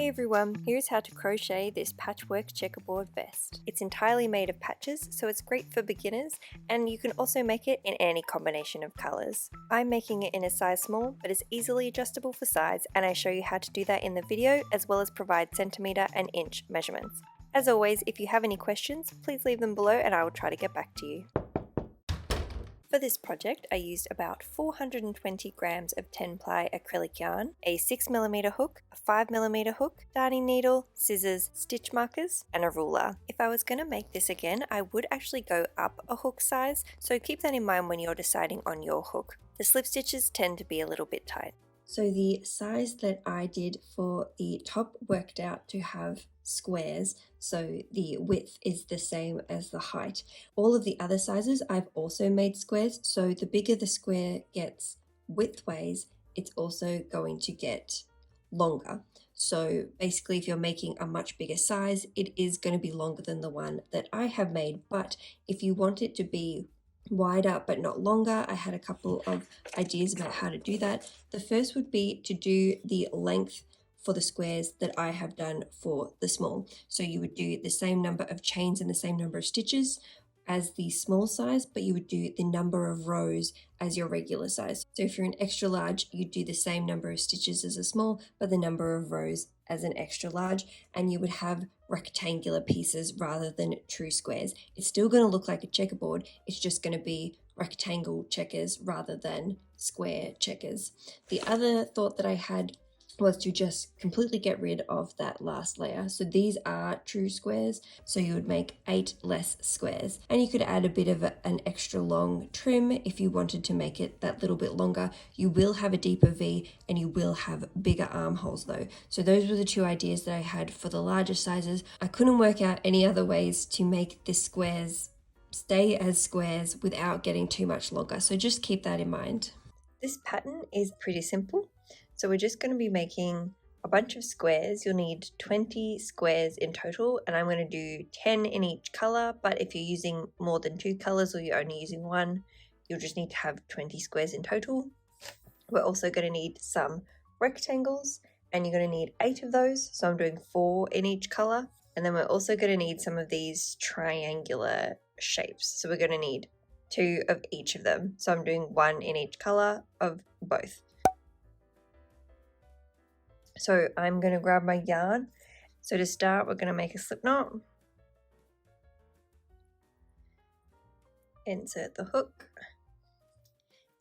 Hey everyone, here's how to crochet this patchwork checkerboard vest. It's entirely made of patches, so it's great for beginners, and you can also make it in any combination of colours. I'm making it in a size small, but it's easily adjustable for size, and I show you how to do that in the video, as well as provide centimetre and inch measurements. As always, if you have any questions, please leave them below and I will try to get back to you. For this project, I used about 420 grams of 10-ply acrylic yarn, a 6mm hook, a 5mm hook, darning needle, scissors, stitch markers, and a ruler. If I was going to make this again, I would actually go up a hook size, so keep that in mind when you're deciding on your hook. The slip stitches tend to be a little bit tight. So the size that I did for the top worked out to have squares, so the width is the same as the height. All of the other sizes I've also made squares, so the bigger the square gets widthways, it's also going to get longer. So basically, if you're making a much bigger size, it is going to be longer than the one that I have made, but if you want it to be wider but not longer, I had a couple of ideas about how to do that. The first would be to do the length for the squares that I have done for the small. So you would do the same number of chains and the same number of stitches as the small size, but you would do the number of rows as your regular size. So if you're an extra large, you'd do the same number of stitches as a small, but the number of rows as an extra large, and you would have rectangular pieces rather than true squares. It's still going to look like a checkerboard, it's just going to be rectangle checkers rather than square checkers. The other thought that I had was to just completely get rid of that last layer. So these are true squares, so you would make 8 less squares, and you could add a bit of an extra long trim if you wanted to make it that little bit longer. You will have a deeper V and you will have bigger armholes though. So those were the two ideas that I had for the larger sizes. I couldn't work out any other ways to make the squares stay as squares without getting too much longer, so just keep that in mind. This pattern is pretty simple. So we're just going to be making a bunch of squares. You'll need 20 squares in total, and I'm going to do 10 in each color, but if you're using more than 2 colors or you're only using one, you'll just need to have 20 squares in total. We're also going to need some rectangles, and you're going to need 8 of those, so I'm doing 4 in each color. And then we're also going to need some of these triangular shapes, so we're going to need 2 of each of them, so I'm doing 1 in each color of both. So I'm going to grab my yarn. So to start, we're going to make a slip knot. Insert the hook.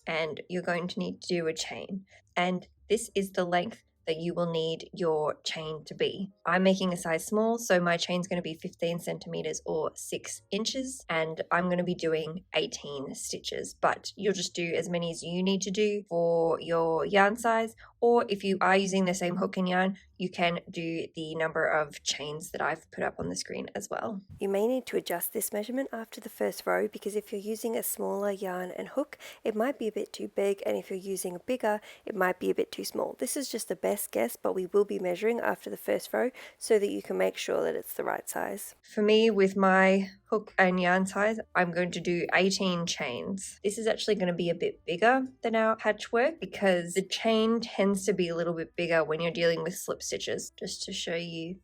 And you're going to need to do a chain. And this is the length that you will need your chain to be. I'm making a size small, so my chain's going to be 15 centimeters or 6 inches, and I'm going to be doing 18 stitches, but you'll just do as many as you need to do for your yarn size, or if you are using the same hook and yarn, you can do the number of chains that I've put up on the screen as well. You may need to adjust this measurement after the first row, because if you're using a smaller yarn and hook, it might be a bit too big, and if you're using a bigger, it might be a bit too small. This is just the best guess, but we will be measuring after the first row so that you can make sure that it's the right size. For me, with my hook and yarn size, I'm going to do 18 chains. This is actually going to be a bit bigger than our patchwork because the chain tends to be a little bit bigger when you're dealing with slip stitches. Just to show you,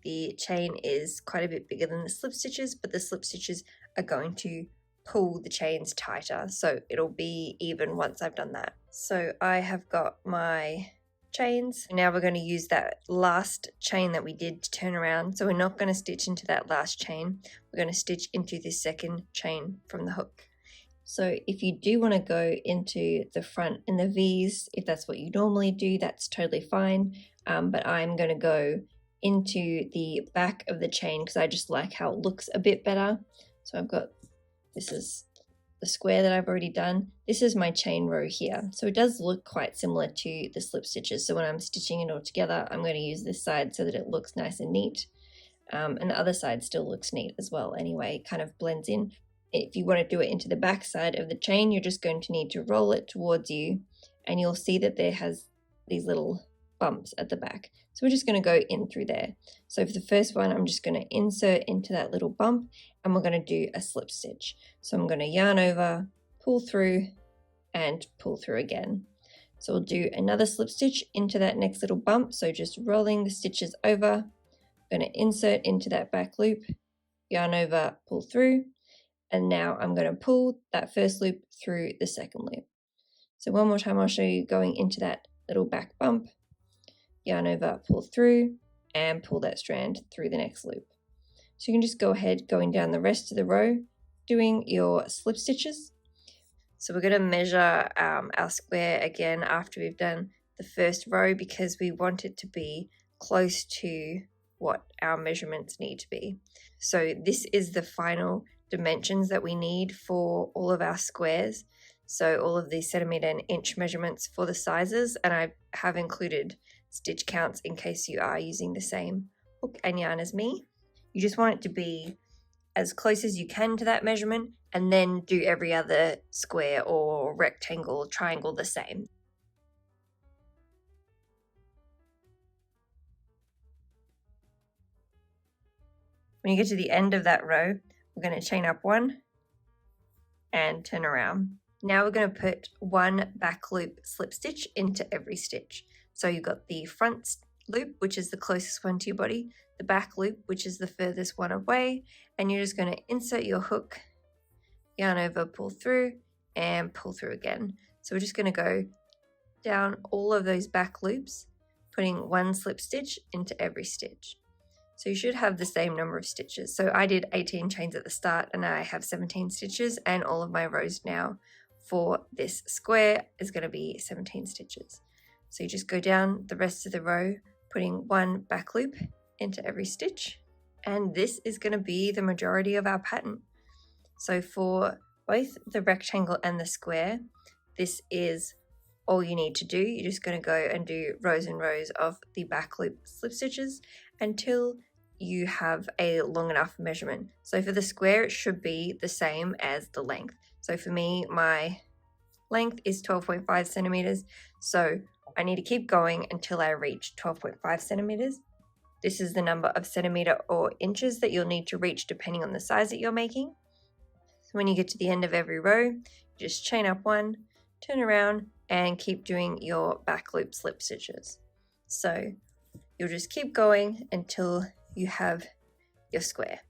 the chain is quite a bit bigger than the slip stitches, but the slip stitches are going to pull the chains tighter, so it'll be even once I've done that. So I have got my chains. Now we're going to use that last chain that we did to turn around. So we're not going to stitch into that last chain. We're going to stitch into this second chain from the hook. So if you do want to go into the front in the V's, if that's what you normally do, that's totally fine. But I'm going to go into the back of the chain because I just like how it looks a bit better. So I've got, this is the square that I've already done. This is my chain row here. So it does look quite similar to the slip stitches. So when I'm stitching it all together, I'm going to use this side so that it looks nice and neat. And the other side still looks neat as well. Anyway, it kind of blends in. If you want to do it into the back side of the chain, you're just going to need to roll it towards you, and you'll see that there has these little bumps at the back. So we're just going to go in through there. So for the first one, I'm just going to insert into that little bump, and we're going to do a slip stitch. So I'm going to yarn over, pull through, and pull through again. So we'll do another slip stitch into that next little bump. So just rolling the stitches over, I'm going to insert into that back loop, yarn over, pull through, and now I'm going to pull that first loop through the second loop. So one more time I'll show you going into that little back bump, yarn over, pull through, and pull that strand through the next loop. So you can just go ahead going down the rest of the row, doing your slip stitches. So we're going to measure our square again after we've done the first row, because we want it to be close to what our measurements need to be. So this is the final dimensions that we need for all of our squares. So all of these centimeter and inch measurements for the sizes, and I have included stitch counts in case you are using the same hook and yarn as me. You just want it to be as close as you can to that measurement, and then do every other square or rectangle or triangle the same. When you get to the end of that row, we're going to chain up one and turn around. Now we're going to put one back loop slip stitch into every stitch. So you've got the front loop, which is the closest one to your body, the back loop, which is the furthest one away, and you're just going to insert your hook, yarn over, pull through, and pull through again. So we're just going to go down all of those back loops, putting one slip stitch into every stitch. So you should have the same number of stitches. So I did 18 chains at the start, and I have 17 stitches, and all of my rows now for this square is going to be 17 stitches. So you just go down the rest of the row, putting one back loop into every stitch, and this is going to be the majority of our pattern. So for both the rectangle and the square, this is all you need to do. You're just going to go and do rows and rows of the back loop slip stitches until you have a long enough measurement. So for the square, it should be the same as the length. So for me, my length is 12.5 centimeters. So I need to keep going until I reach 12.5 centimeters. This is the number of centimeter or inches that you'll need to reach depending on the size that you're making. So when you get to the end of every row, just chain up one, turn around, and keep doing your back loop slip stitches. So you'll just keep going until you have your square.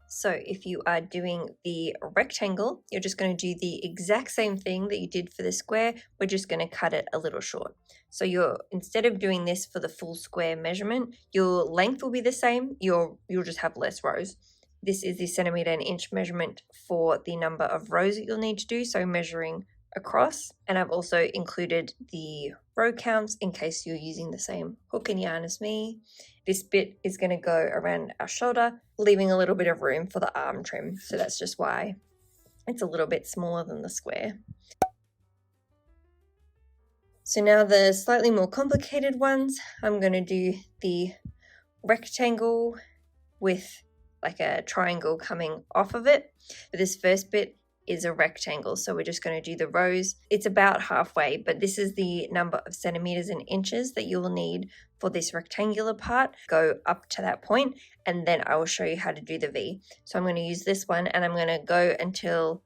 So if you are doing the rectangle, you're just going to do the exact same thing that you did for the square. We're just going to cut it a little short. So instead of doing this for the full square measurement, your length will be the same. You'll just have less rows. This is the centimeter and inch measurement for the number of rows that you'll need to do. So measuring across, and I've also included the row counts in case you're using the same hook and yarn as me. This bit is going to go around our shoulder, leaving a little bit of room for the arm trim. So that's just why it's a little bit smaller than the square. So now the slightly more complicated ones, I'm going to do the rectangle with like a triangle coming off of it. But this first bit is a rectangle, so we're just going to do the rows. It's about halfway, but this is the number of centimeters and inches that you will need for this rectangular part. Go up to that point, and then I will show you how to do the V. So I'm going to use this one, and I'm going to go until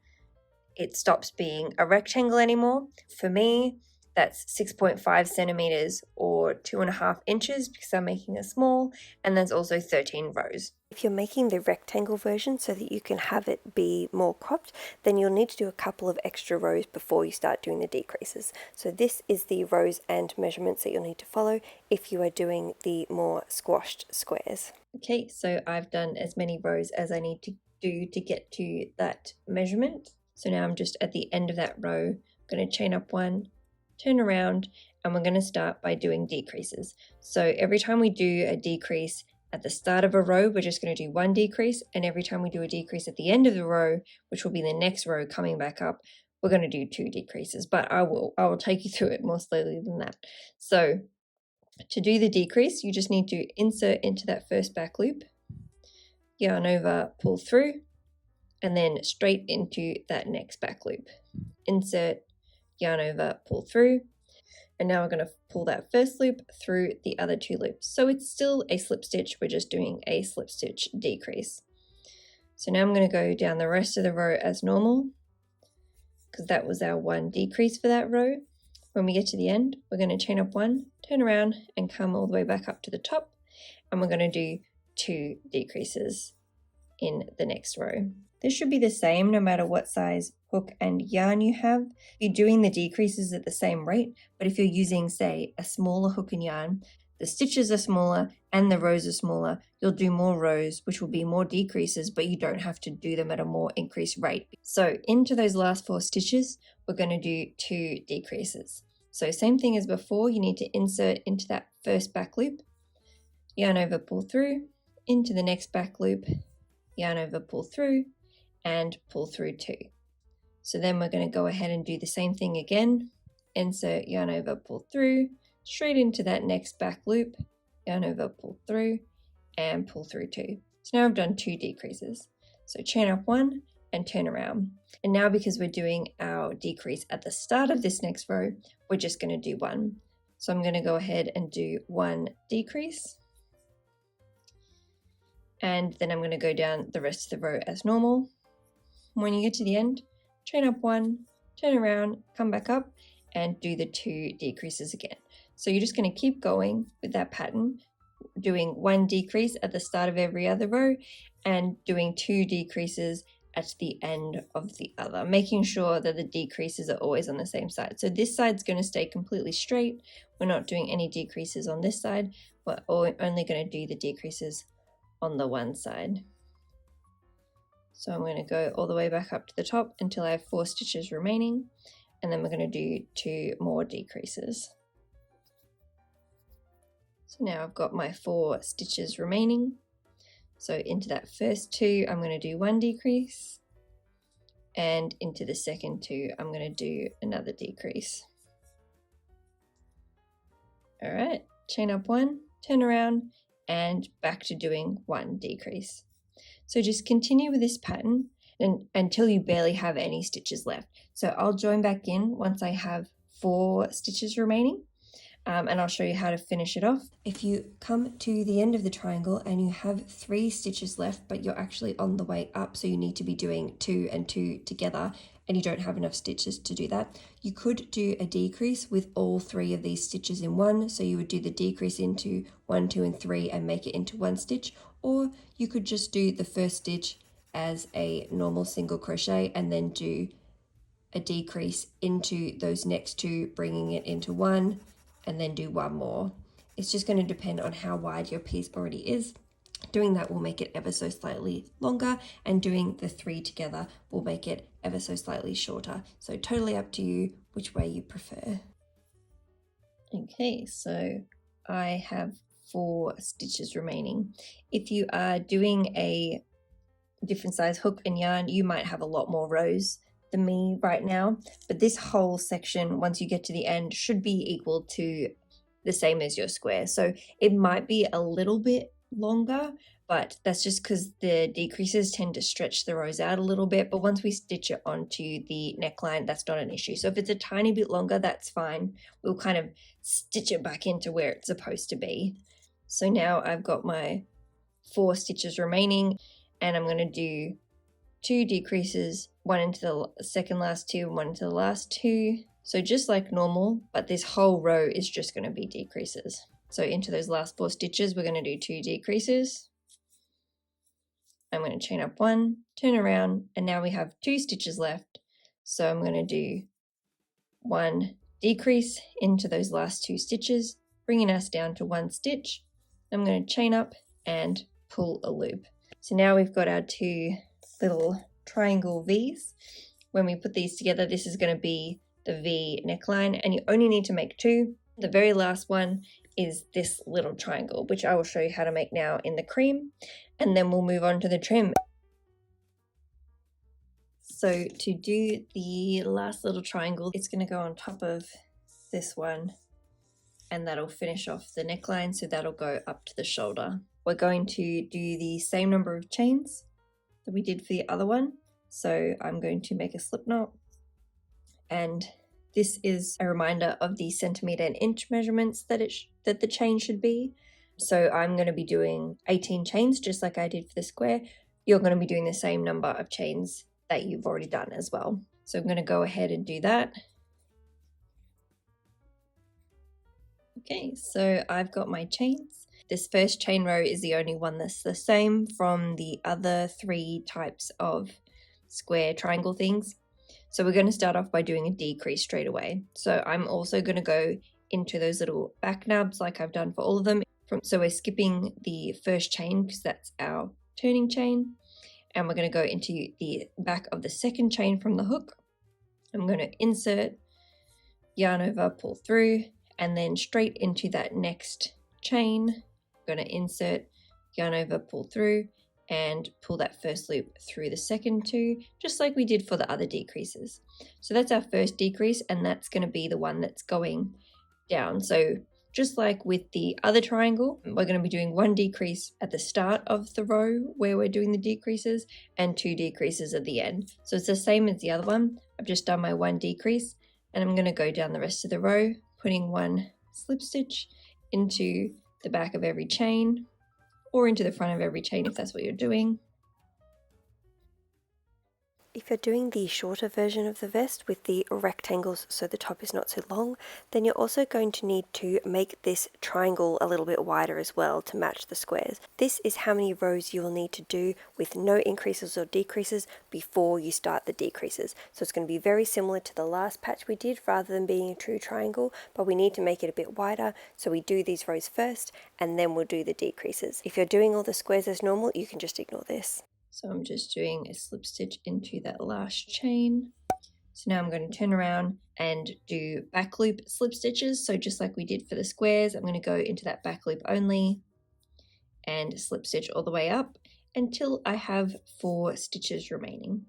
it stops being a rectangle anymore. For me, that's 6.5 centimeters or 2.5 inches because I'm making a small, and there's also 13 rows. If you're making the rectangle version so that you can have it be more cropped, then you'll need to do a couple of extra rows before you start doing the decreases. So this is the rows and measurements that you'll need to follow if you are doing the more squashed squares. Okay, so I've done as many rows as I need to do to get to that measurement. So now I'm just at the end of that row. I'm going to chain up one, turn around, and we're going to start by doing decreases. So every time we do a decrease at the start of a row, we're just going to do one decrease, and every time we do a decrease at the end of the row, which will be the next row coming back up, we're going to do two decreases, but I will take you through it more slowly than that. So to do the decrease, you just need to insert into that first back loop, yarn over, pull through, and then straight into that next back loop. Insert, yarn over, pull through, and now we're going to pull that first loop through the other two loops. So it's still a slip stitch, we're just doing a slip stitch decrease. So now I'm going to go down the rest of the row as normal, because that was our 1 decrease for that row. When we get to the end, we're going to chain up 1, turn around and come all the way back up to the top, and we're going to do 2 decreases in the next row. This should be the same no matter what size hook and yarn you have. You're doing the decreases at the same rate, but if you're using, say, a smaller hook and yarn, the stitches are smaller and the rows are smaller, you'll do more rows, which will be more decreases, but you don't have to do them at a more increased rate. So into those last 4 stitches, we're going to do 2 decreases. So same thing as before, you need to insert into that first back loop, yarn over, pull through, into the next back loop, yarn over, pull through, and pull through 2. So then we're going to go ahead and do the same thing again, insert, yarn over, pull through, straight into that next back loop, yarn over, pull through, and pull through 2. So now I've done 2 decreases. So chain up 1 and turn around. And now because we're doing our decrease at the start of this next row, we're just going to do 1. So I'm going to go ahead and do 1 decrease. And then I'm going to go down the rest of the row as normal. When you get to the end, chain up 1, turn around, come back up, and do the 2 decreases again. So you're just going to keep going with that pattern, doing 1 decrease at the start of every other row and doing 2 decreases at the end of the other, making sure that the decreases are always on the same side. So this side's going to stay completely straight. We're not doing any decreases on this side. We're only going to do the decreases on the one side. So I'm going to go all the way back up to the top until I have 4 stitches remaining, and then we're going to do 2 more decreases. So now I've got my 4 stitches remaining. So into that first 2, I'm going to do 1 decrease, and into the second 2, I'm going to do another decrease. All right, chain up 1, turn around, and back to doing 1 decrease. So just continue with this pattern until you barely have any stitches left. So I'll join back in once I have 4 stitches remaining, and I'll show you how to finish it off. If you come to the end of the triangle and you have 3 stitches left, but you're actually on the way up, so you need to be doing 2 and 2 together, and you don't have enough stitches to do that, you could do a decrease with all 3 of these stitches in one. So you would do the decrease into 1, 2, and 3 and make it into 1 stitch, or you could just do the first stitch as a normal single crochet and then do a decrease into those next 2, bringing it into 1, and then do 1 more. It's just going to depend on how wide your piece already is. Doing that will make it ever so slightly longer, and doing the 3 together will make it ever so slightly shorter. So totally up to you which way you prefer. Okay, so I have 4 stitches remaining. If you are doing a different size hook and yarn, you might have a lot more rows than me right now, but this whole section, once you get to the end, should be equal to the same as your square. So it might be a little bit longer, but that's just because the decreases tend to stretch the rows out a little bit. But once we stitch it onto the neckline, that's not an issue. So if it's a tiny bit longer, that's fine. We'll kind of stitch it back into where it's supposed to be. So now I've got my 4 stitches remaining, and I'm going to do 2 decreases, 1 into the second last 2 and 1 into the last 2. So just like normal, but this whole row is just going to be decreases. So into those last 4 stitches, we're going to do 2 decreases. I'm going to chain up 1, turn around, and now we have 2 stitches left. So I'm going to do 1 decrease into those last 2 stitches, bringing us down to 1 stitch. I'm going to chain up and pull a loop. So now we've got our 2 little triangle V's. When we put these together, this is going to be the V neckline, and you only need to make 2. The very last one is this little triangle, which I will show you how to make now in the cream, and then we'll move on to the trim. So to do the last little triangle, it's going to go on top of this one, and that'll finish off the neckline, so that'll go up to the shoulder. We're going to do the same number of chains that we did for the other one. So I'm going to make a slip knot, and this is a reminder of the centimeter and inch measurements that the chain should be. So I'm going to be doing 18 chains just like I did for the square. You're going to be doing the same number of chains that you've already done as well. So I'm going to go ahead and do that. Okay, so I've got my chains. This first chain row is the only one that's the same from the other 3 types of square triangle things. So we're going to start off by doing a decrease straight away. So I'm also going to go into those little back nubs like I've done for all of them. So we're skipping the first chain because that's our turning chain. And we're going to go into the back of the second chain from the hook. I'm going to insert, yarn over, pull through, and then straight into that next chain. I'm going to insert, yarn over, pull through, and pull that first loop through the second 2, just like we did for the other decreases. So that's our first decrease, and that's going to be the one that's going down. So just like with the other triangle, we're going to be doing 1 decrease at the start of the row where we're doing the decreases and 2 decreases at the end. So it's the same as the other one. I've just done my 1 decrease, and I'm going to go down the rest of the row, putting 1 slip stitch into the back of every chain or into the front of every chain if that's what you're doing. If you're doing the shorter version of the vest with the rectangles so the top is not so long, then you're also going to need to make this triangle a little bit wider as well to match the squares. This is how many rows you will need to do with no increases or decreases before you start the decreases. So it's going to be very similar to the last patch we did rather than being a true triangle, but we need to make it a bit wider, so we do these rows first and then we'll do the decreases. If you're doing all the squares as normal, you can just ignore this. So I'm just doing a slip stitch into that last chain. So now I'm going to turn around and do back loop slip stitches. So just like we did for the squares, I'm going to go into that back loop only and slip stitch all the way up until I have 4 stitches remaining.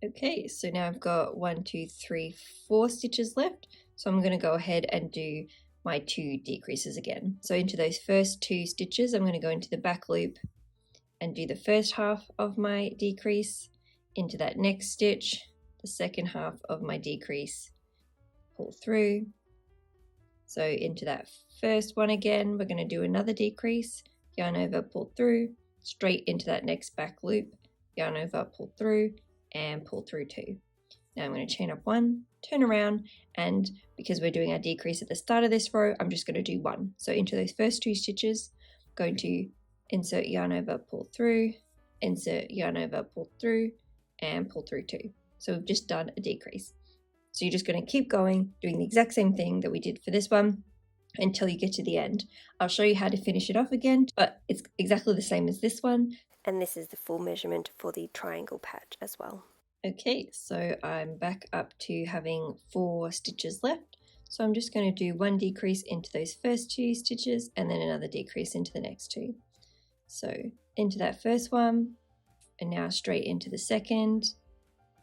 Okay, so now I've got 1, 2, 3, 4 stitches left. So I'm going to go ahead and do my 2 decreases again. So into those first 2 stitches, I'm going to go into the back loop and do the first half of my decrease, into that next stitch, the second half of my decrease, pull through. So into that first one again, we're going to do another decrease, yarn over, pull through, straight into that next back loop, yarn over, pull through, and pull through 2. Now I'm going to chain up 1, turn around, and because we're doing our decrease at the start of this row, I'm just going to do 1. So into those first 2 stitches, I'm going to insert, yarn over, pull through, insert, yarn over, pull through, and pull through 2. So we've just done a decrease. So you're just going to keep going, doing the exact same thing that we did for this one until you get to the end. I'll show you how to finish it off again, but it's exactly the same as this one. And this is the full measurement for the triangle patch as well. Okay, so I'm back up to having 4 stitches left. So I'm just going to do 1 decrease into those first 2 stitches and then another decrease into the next 2. So into that first one, and now straight into the second,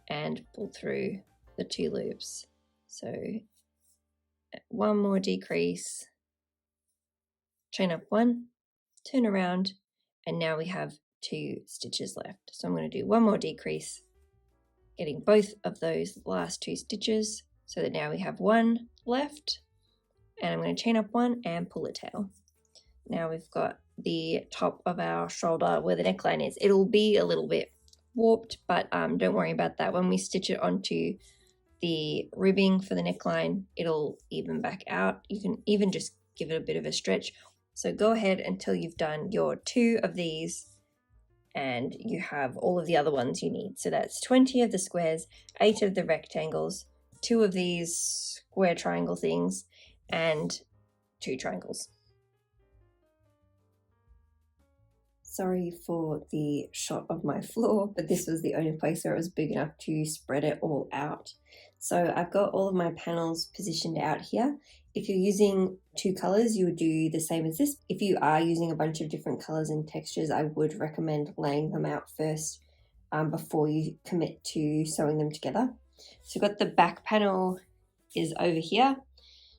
and pull through the 2 loops. So 1 more decrease, chain up 1, turn around, and now we have 2 stitches left. So I'm going to do 1 more decrease, getting both of those last 2 stitches, so that now we have 1 left, and I'm going to chain up 1 and pull a tail. Now we've got the top of our shoulder where the neckline is. It'll be a little bit warped, but don't worry about that. When we stitch it onto the ribbing for the neckline, it'll even back out. You can even just give it a bit of a stretch. So go ahead until you've done your 2 of these and you have all of the other ones you need. So that's 20 of the squares, 8 of the rectangles, 2 of these square triangle things, and 2 triangles. Sorry for the shot of my floor, but this was the only place where it was big enough to spread it all out. So I've got all of my panels positioned out here. If you're using 2 colors, you would do the same as this. If you are using a bunch of different colors and textures, I would recommend laying them out first before you commit to sewing them together. So we've got the back panel is over here.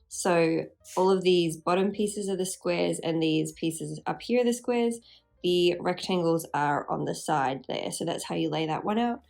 So all of these bottom pieces are the squares and these pieces up here are the squares. The rectangles are on the side there. So that's how you lay that one out.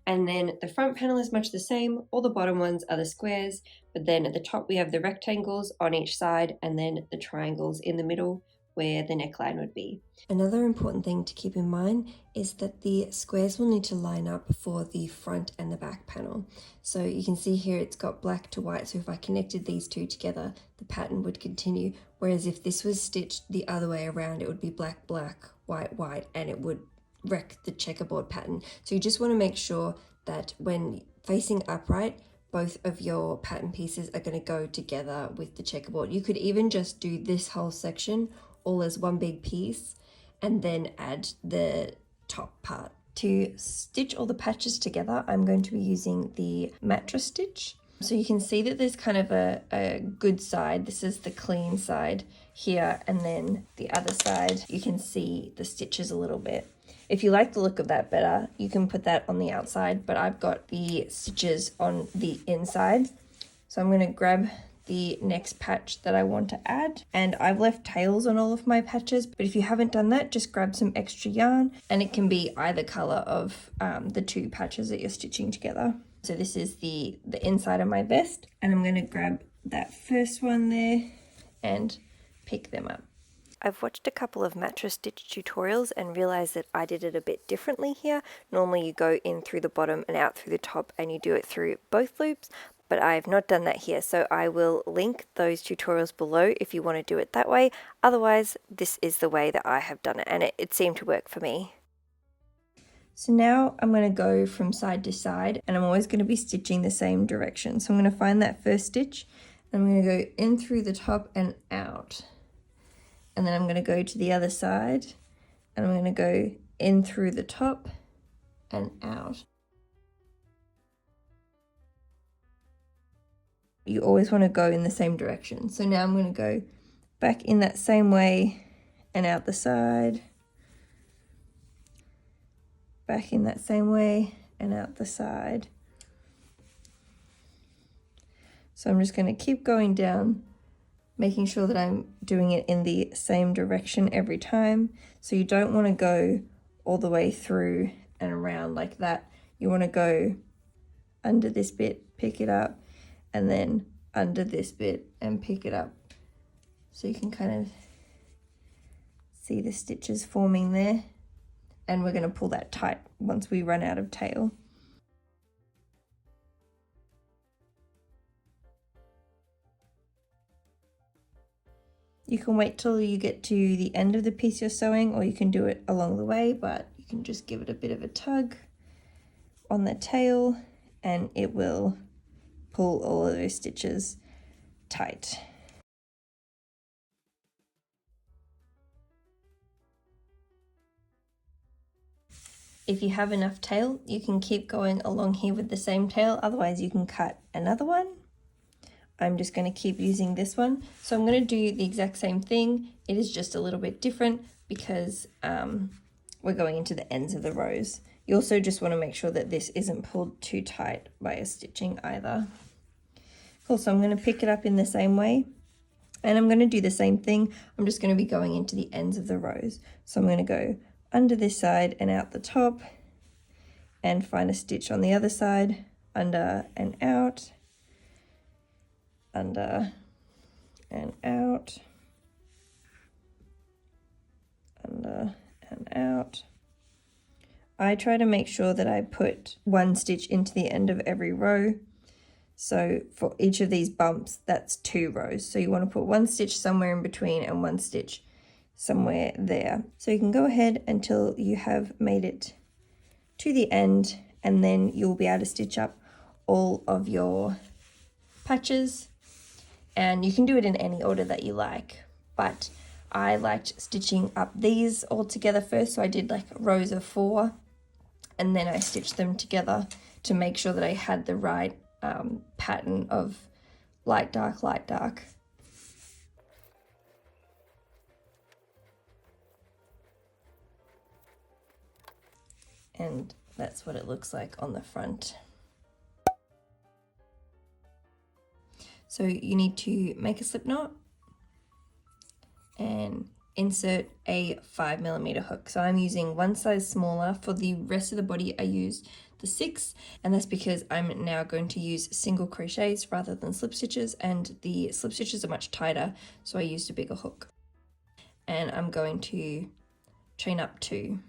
And then the front panel is much the same. All the bottom ones are the squares, but then at the top we have the rectangles on each side and then the triangles in the middle where the neckline would be. Another important thing to keep in mind is that the squares will need to line up for the front and the back panel. So you can see here it's got black to white, so if I connected these two together, the pattern would continue, whereas if this was stitched the other way around, it would be black, black, white, white, and it would wreck the checkerboard pattern. So you just want to make sure that when facing upright, both of your pattern pieces are going to go together with the checkerboard. You could even just do this whole section all as one big piece and then add the top part. To stitch all the patches together, I'm going to be using the mattress stitch. So you can see that there's kind of a good side. This is the clean side here, and then the other side, you can see the stitches a little bit. If you like the look of that better, you can put that on the outside, but I've got the stitches on the inside. So I'm going to grab the next patch that I want to add, and I've left tails on all of my patches, but if you haven't done that, just grab some extra yarn, and it can be either color of the two patches that you're stitching together. So this is the inside of my vest, and I'm going to grab that first one there and pick them up. I've watched a couple of mattress stitch tutorials and realized that I did it a bit differently here. Normally you go in through the bottom and out through the top and you do it through both loops, but I've not done that here, so I will link those tutorials below if you want to do it that way. Otherwise, this is the way that I have done it, and it seemed to work for me. So now I'm going to go from side to side, and I'm always going to be stitching the same direction. So I'm going to find that first stitch, and I'm going to go in through the top and out. And then I'm going to go to the other side, and I'm going to go in through the top and out. You always want to go in the same direction. So now I'm going to go back in that same way and out the side, back in that same way and out the side. So I'm just going to keep going down, making sure that I'm doing it in the same direction every time. So you don't want to go all the way through and around like that. You want to go under this bit, pick it up, and then under this bit and pick it up. So you can kind of see the stitches forming there. And we're going to pull that tight once we run out of tail. You can wait till you get to the end of the piece you're sewing, or you can do it along the way, but you can just give it a bit of a tug on the tail and it will pull all of those stitches tight. If you have enough tail, you can keep going along here with the same tail, otherwise you can cut another one. I'm just going to keep using this one. So I'm going to do the exact same thing. It is just a little bit different because we're going into the ends of the rows. You also just want to make sure that this isn't pulled too tight by your stitching either. Cool, so I'm going to pick it up in the same way. And I'm going to do the same thing. I'm just going to be going into the ends of the rows. So I'm going to go under this side and out the top and find a stitch on the other side, under and out, under and out, under and out. I try to make sure that I put one stitch into the end of every row. So for each of these bumps, that's 2 rows. So you want to put one stitch somewhere in between and one stitch somewhere there. So you can go ahead until you have made it to the end, and then you'll be able to stitch up all of your patches. And you can do it in any order that you like, but I liked stitching up these all together first. So I did like rows of 4, and then I stitched them together to make sure that I had the right pattern of light, dark, light, dark. And that's what it looks like on the front. So you need to make a slip knot and insert a 5mm hook. So I'm using one size smaller. For the rest of the body I used the 6, and that's because I'm now going to use single crochets rather than slip stitches, and the slip stitches are much tighter, so I used a bigger hook. and I'm going to chain up 2.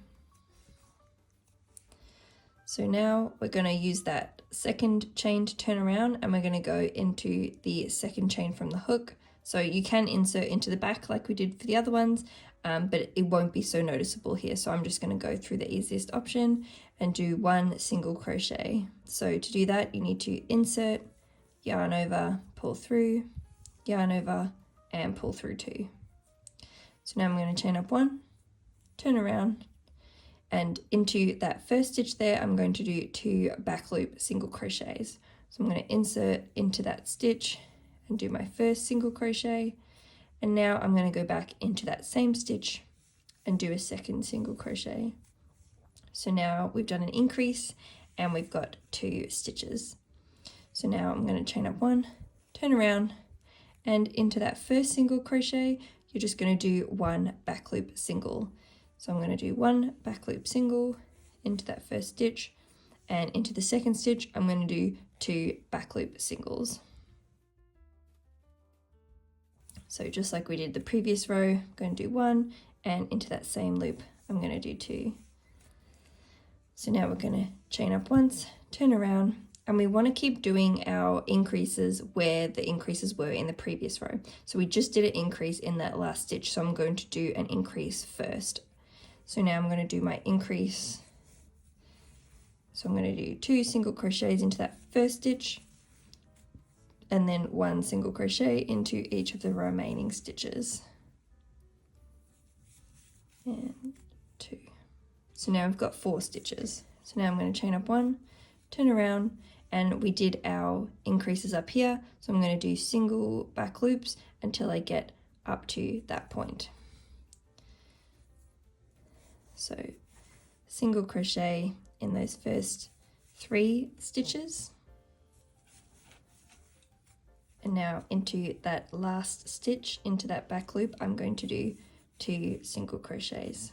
So now we're going to use that second chain to turn around, and we're going to go into the second chain from the hook. So you can insert into the back like we did for the other ones, but it won't be so noticeable here. So I'm just going to go through the easiest option and do 1 single crochet. So to do that, you need to insert, yarn over, pull through, yarn over, and pull through 2. So now I'm going to chain up 1, turn around, and into that first stitch there, I'm going to do 2 back loop single crochets. So I'm going to insert into that stitch and do my first single crochet, and now I'm going to go back into that same stitch and do a second single crochet. So now we've done an increase and we've got 2 stitches. So now I'm going to chain up 1, turn around, and into that first single crochet, you're just going to do 1 back loop single. So I'm going to do 1 back loop single into that first stitch, and into the second stitch, I'm going to do 2 back loop singles. So just like we did the previous row, I'm going to do 1, and into that same loop, I'm going to do 2. So now we're going to chain up once, turn around, and we want to keep doing our increases where the increases were in the previous row. So we just did an increase in that last stitch, so I'm going to do an increase first. So now I'm going to do my increase. So I'm going to do 2 single crochets into that first stitch, and then 1 single crochet into each of the remaining stitches. And 2. So now we've got 4 stitches. So now I'm going to chain up 1, turn around, and we did our increases up here. So I'm going to do single back loops until I get up to that point. So single crochet in those first 3 stitches. And now into that last stitch, into that back loop, I'm going to do 2 single crochets.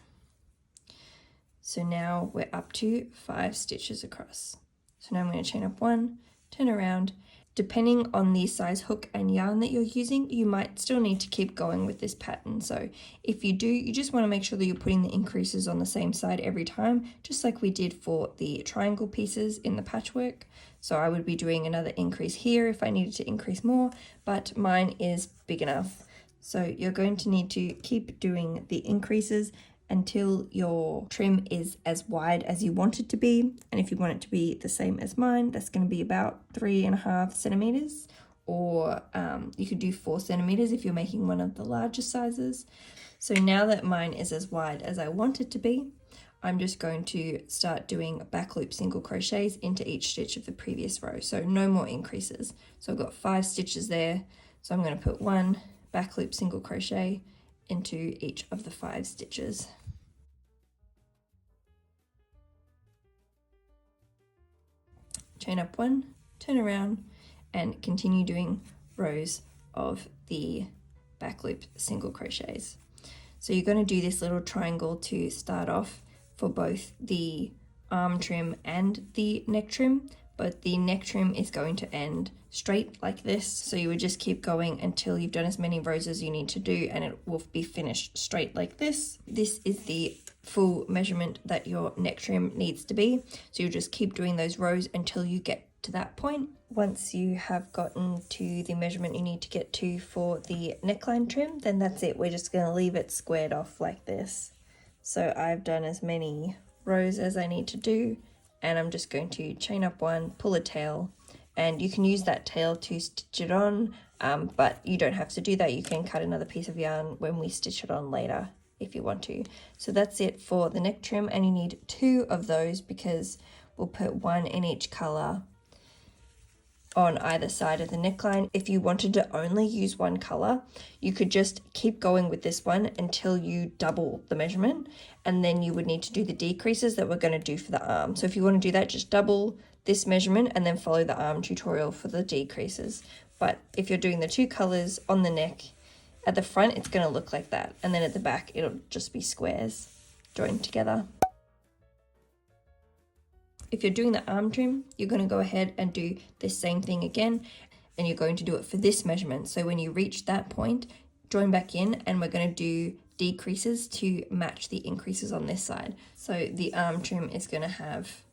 So now we're up to 5 stitches across. So now I'm going to chain up 1, turn around. Depending on the size hook and yarn that you're using, you might still need to keep going with this pattern. So if you do, you just want to make sure that you're putting the increases on the same side every time, just like we did for the triangle pieces in the patchwork. So I would be doing another increase here if I needed to increase more, but mine is big enough. So you're going to need to keep doing the increases until your trim is as wide as you want it to be. And if you want it to be the same as mine, that's going to be about 3.5 centimeters, or you could do 4 centimeters if you're making one of the larger sizes. So now that mine is as wide as I want it to be, I'm just going to start doing back loop single crochets into each stitch of the previous row. So no more increases. So I've got 5 stitches there. So I'm going to put 1 back loop single crochet into each of the 5 stitches. Chain up 1, turn around, and continue doing rows of the back loop single crochets. So you're going to do this little triangle to start off for both the arm trim and the neck trim, but the neck trim is going to end straight like this. So you would just keep going until you've done as many rows as you need to do, and it will be finished straight like this. This is the full measurement that your neck trim needs to be. So you just keep doing those rows until you get to that point. Once you have gotten to the measurement you need to get to for the neckline trim, then that's it. We're just going to leave it squared off like this. So I've done as many rows as I need to do, and I'm just going to chain up 1, pull a tail, and you can use that tail to stitch it on, but you don't have to do that. You can cut another piece of yarn when we stitch it on later if you want to. So that's it for the neck trim, and you need 2 of those because we'll put 1 in each color on either side of the neckline. If you wanted to only use one color, you could just keep going with this one until you double the measurement, and then you would need to do the decreases that we're going to do for the arm. So if you want to do that, just double this measurement and then follow the arm tutorial for the decreases. But if you're doing the 2 colors on the neck, at the front it's going to look like that, and then at the back it'll just be squares joined together. If you're doing the arm trim, you're going to go ahead and do the same thing again, and you're going to do it for this measurement. So when you reach that point, join back in, and we're going to do decreases to match the increases on this side. So the arm trim is going to have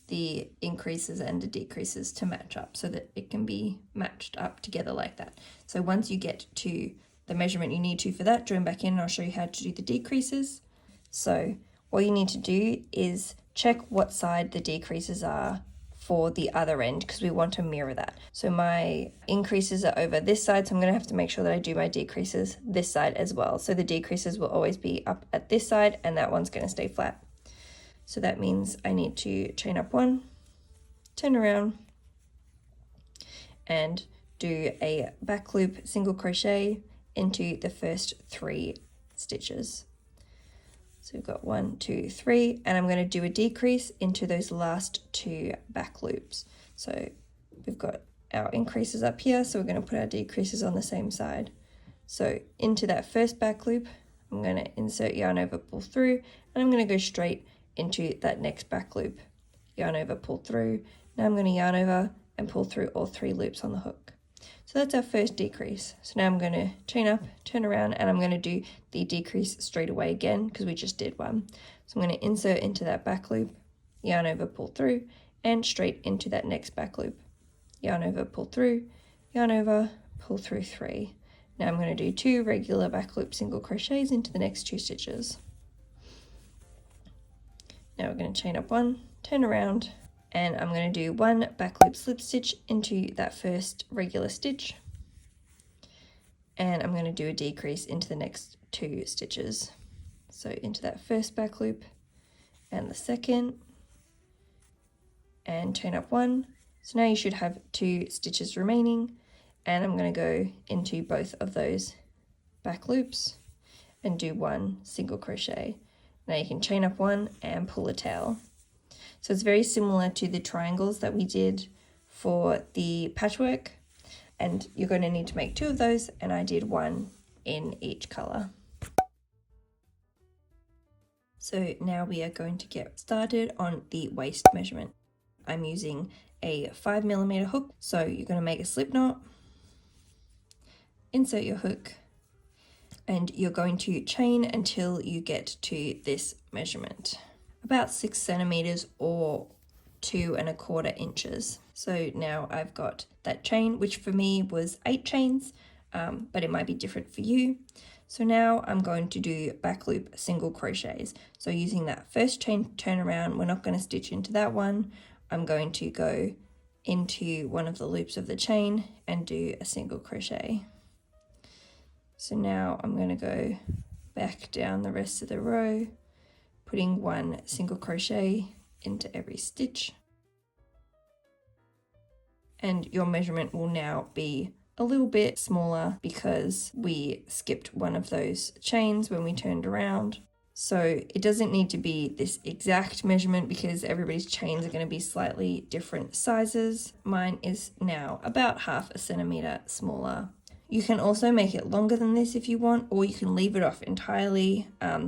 the increases and the decreases to match up so that it can be matched up together like that. So once you get to the measurement you need to for that, join back in and I'll show you how to do the decreases. So all you need to do is check what side the decreases are for the other end, because we want to mirror that. So my increases are over this side, so I'm going to have to make sure that I do my decreases this side as well. So the decreases will always be up at this side and that one's going to stay flat. So that means I need to chain up 1, turn around, and do a back loop single crochet into the first 3 stitches. So we've got 1, 2, 3, and I'm going to do a decrease into those last 2 back loops. So we've got our increases up here, so we're going to put our decreases on the same side. So into that first back loop, I'm going to insert yarn over, pull through, and I'm going to go straight into that next back loop. Yarn over, pull through. Now I'm going to yarn over and pull through all 3 loops on the hook. So that's our first decrease. So now I'm going to chain up, turn around, and I'm going to do the decrease straight away again because we just did one. So I'm going to insert into that back loop, yarn over, pull through, and straight into that next back loop. Yarn over, pull through, yarn over, pull through 3. Now I'm going to do 2 regular back loop single crochets into the next 2 stitches. Now we're going to chain up 1, turn around, and I'm going to do 1 back loop slip stitch into that first regular stitch, and I'm going to do a decrease into the next 2 stitches. So into that first back loop and the second, and chain up 1. So now you should have 2 stitches remaining, and I'm going to go into both of those back loops and do 1 single crochet. Now you can chain up 1 and pull a tail. So it's very similar to the triangles that we did for the patchwork, and you're going to need to make 2 of those, and I did 1 in each color. So now we are going to get started on the waist measurement. I'm using a 5mm hook, so you're going to make a slip knot, insert your hook, and you're going to chain until you get to this measurement. About 6 centimeters or 2 1/4 inches. So now I've got that chain, which for me was 8 chains, but it might be different for you. So now I'm going to do back loop single crochets. So using that first chain turn around, we're not going to stitch into that one. I'm going to go into one of the loops of the chain and do a single crochet. So now I'm going to go back down the rest of the row, putting 1 single crochet into every stitch. And your measurement will now be a little bit smaller because we skipped one of those chains when we turned around. So it doesn't need to be this exact measurement because everybody's chains are going to be slightly different sizes. Mine is now about 1/2 centimeter smaller. You can also make it longer than this if you want, or you can leave it off entirely.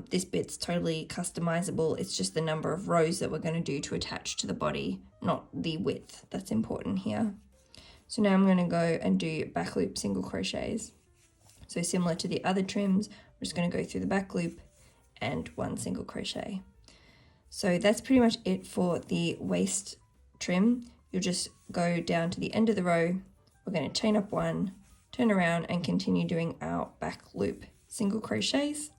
This bit's totally customizable. It's just the number of rows that we're going to do to attach to the body, not the width. That's important here. So now I'm going to go and do back loop single crochets. So similar to the other trims, I'm just going to go through the back loop and 1 single crochet. So that's pretty much it for the waist trim. You'll just go down to the end of the row. We're going to chain up 1, turn around and continue doing our back loop single crochets,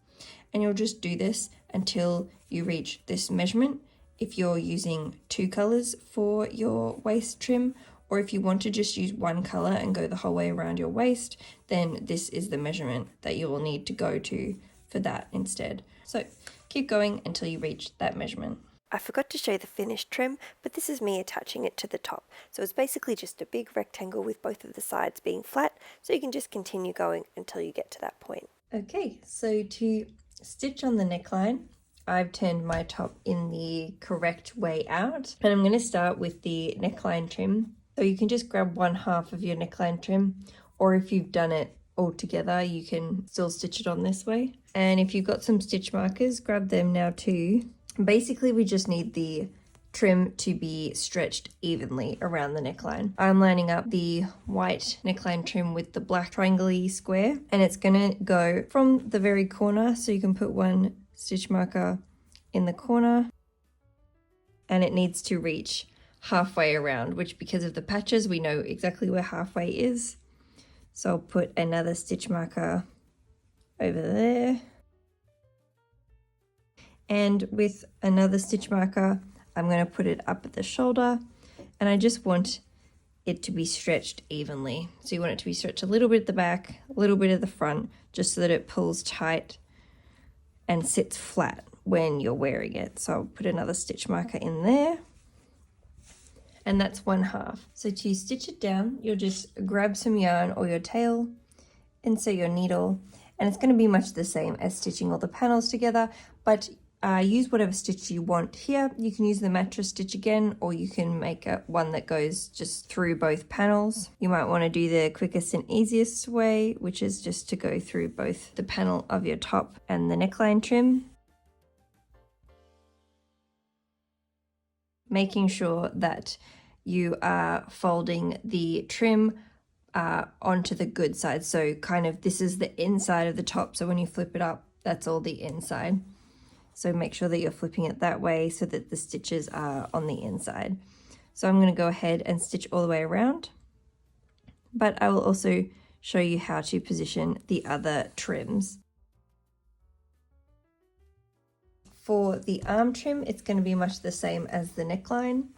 and you'll just do this until you reach this measurement. If you're using 2 colors for your waist trim, or if you want to just use 1 color and go the whole way around your waist, then this is the measurement that you will need to go to for that instead. So keep going until you reach that measurement. I forgot to show the finished trim, but this is me attaching it to the top. So it's basically just a big rectangle with both of the sides being flat, so you can just continue going until you get to that point. Okay, so to stitch on the neckline, I've turned my top in the correct way out, and I'm going to start with the neckline trim. So you can just grab 1/2 of your neckline trim, or if you've done it all together, you can still stitch it on this way. And if you've got some stitch markers, grab them now too. Basically, we just need the trim to be stretched evenly around the neckline. I'm lining up the white neckline trim with the black triangle-y square, and it's gonna go from the very corner, so you can put one stitch marker in the corner, and it needs to reach halfway around, which because of the patches, we know exactly where halfway is. So I'll put another stitch marker over there. And with another stitch marker, I'm going to put it up at the shoulder, and I just want it to be stretched evenly. So you want it to be stretched a little bit at the back, a little bit at the front, just so that it pulls tight and sits flat when you're wearing it. So I'll put another stitch marker in there, and that's 1/2. So to stitch it down, you'll just grab some yarn or your tail, insert your needle, and it's going to be much the same as stitching all the panels together, but use whatever stitch you want here. You can use the mattress stitch again, or you can make one that goes just through both panels. You might want to do the quickest and easiest way, which is just to go through both the panel of your top and the neckline trim. Making sure that you are folding the trim onto the good side. So kind of this is the inside of the top. So when you flip it up, that's all the inside. So make sure that you're flipping it that way so that the stitches are on the inside. So I'm going to go ahead and stitch all the way around, but I will also show you how to position the other trims. For the arm trim, it's going to be much the same as the neckline.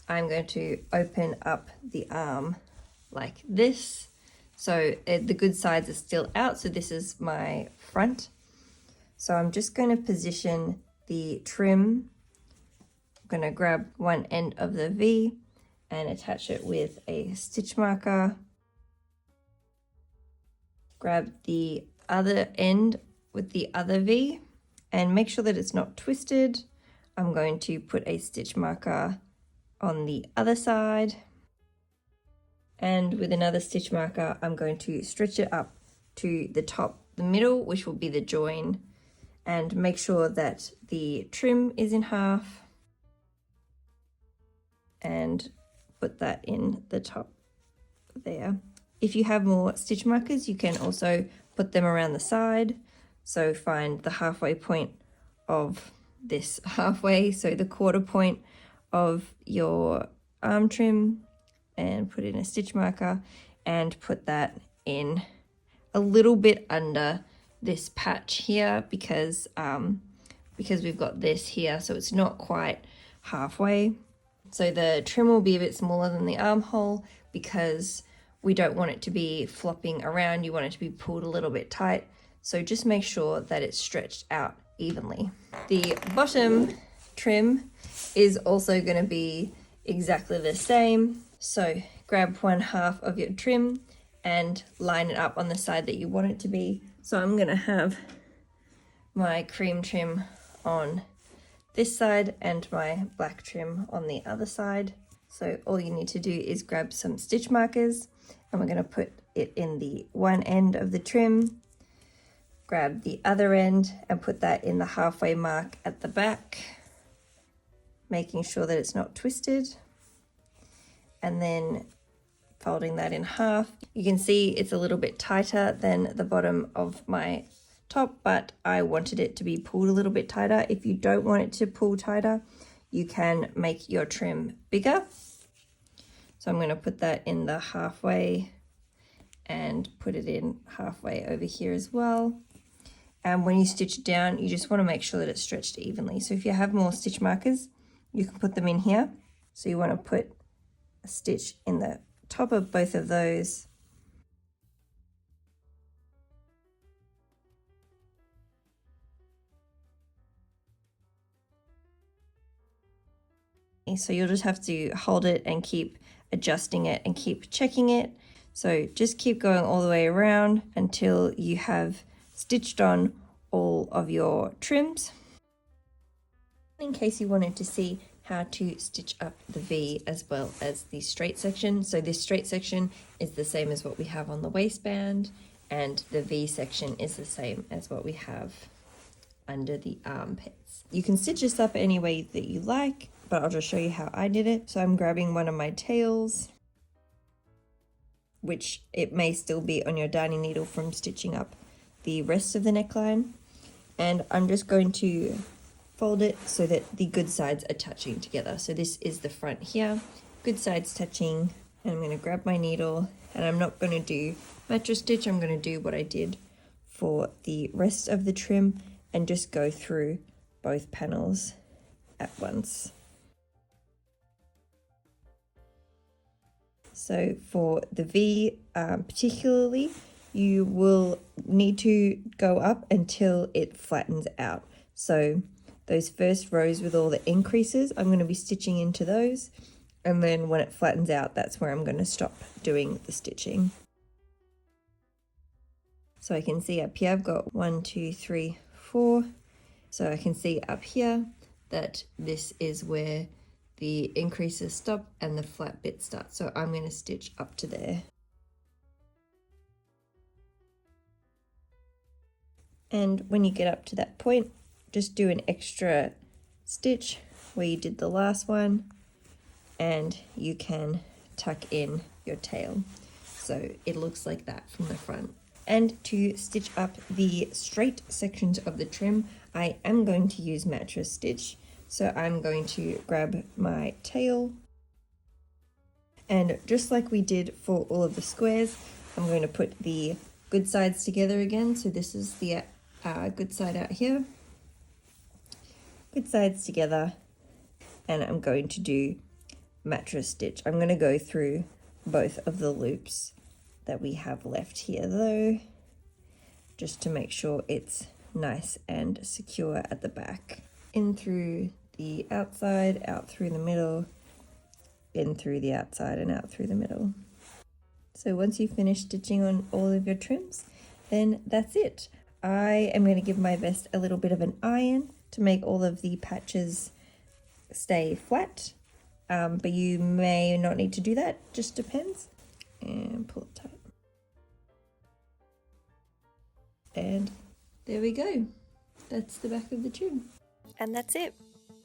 I'm going to open up the arm like this. So the good sides are still out, so this is my front. So I'm just going to position the trim. I'm going to grab one end of the V and attach it with a stitch marker. Grab the other end with the other V and make sure that it's not twisted. I'm going to put a stitch marker on the other side. And with another stitch marker, I'm going to stretch it up to the top, the middle, which will be the join, and make sure that the trim is in half and put that in the top there. If you have more stitch markers, you can also put them around the side. So find the halfway point of this halfway, so the quarter point of your arm trim, and put in a stitch marker and put that in a little bit under this patch here because we've got this here, so it's not quite halfway. So the trim will be a bit smaller than the armhole because we don't want it to be flopping around. You want it to be pulled a little bit tight. So just make sure that it's stretched out evenly. The bottom trim is also going to be exactly the same. So grab 1/2 of your trim and line it up on the side that you want it to be. So I'm going to have my cream trim on this side and my black trim on the other side. So all you need to do is grab some stitch markers, and we're going to put it in the one end of the trim, grab the other end and put that in the halfway mark at the back, making sure that it's not twisted, and then folding that in half. You can see it's a little bit tighter than the bottom of my top, but I wanted it to be pulled a little bit tighter. If you don't want it to pull tighter, you can make your trim bigger. So I'm going to put that in the halfway and put it in halfway over here as well. And when you stitch it down, you just want to make sure that it's stretched evenly. So if you have more stitch markers, you can put them in here. So you want to put a stitch in the top of both of those. So you'll just have to hold it and keep adjusting it and keep checking it. So just keep going all the way around until you have stitched on all of your trims. In case you wanted to see how to stitch up the V as well as the straight section. So this straight section is the same as what we have on the waistband, and the V section is the same as what we have under the armpits. You can stitch this up any way that you like. but I'll just show you how I did it. So I'm grabbing one of my tails, which it may still be on your darning needle from stitching up the rest of the neckline, and I'm just going to fold it so that the good sides are touching together. So this is the front here, good sides touching, and I'm going to grab my needle, and I'm not going to do mattress stitch. I'm going to do what I did for the rest of the trim and just go through both panels at once. So for the V particularly, you will need to go up until it flattens out. So those first rows with all the increases, I'm going to be stitching into those, and then when it flattens out, that's where I'm going to stop doing the stitching. So I can see up here I've got 1, 2, 3, 4. So I can see up here that this is where the increases stop and the flat bit starts. So I'm going to stitch up to there. And when you get up to that point, just do an extra stitch where you did the last one, and you can tuck in your tail. So it looks like that from the front. And to stitch up the straight sections of the trim, I am going to use mattress stitch. So I'm going to grab my tail, and just like we did for all of the squares, I'm going to put the good sides together again. So this is the good side out here, good sides together, and I'm going to do mattress stitch. I'm going to go through both of the loops that we have left here though, just to make sure it's nice and secure at the back. In through the outside, out through the middle, in through the outside and out through the middle. So once you finish stitching on all of your trims, then that's it. I am going to give my vest a little bit of an iron to make all of the patches stay flat, but you may not need to do that, just depends. And pull it tight. And there we go. That's the back of the trim. And that's it.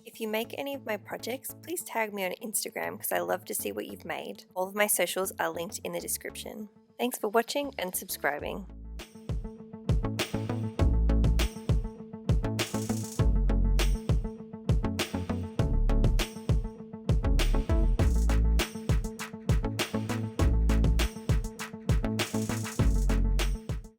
If you make any of my projects, please tag me on Instagram because I love to see what you've made. All of my socials are linked in the description. Thanks for watching and subscribing.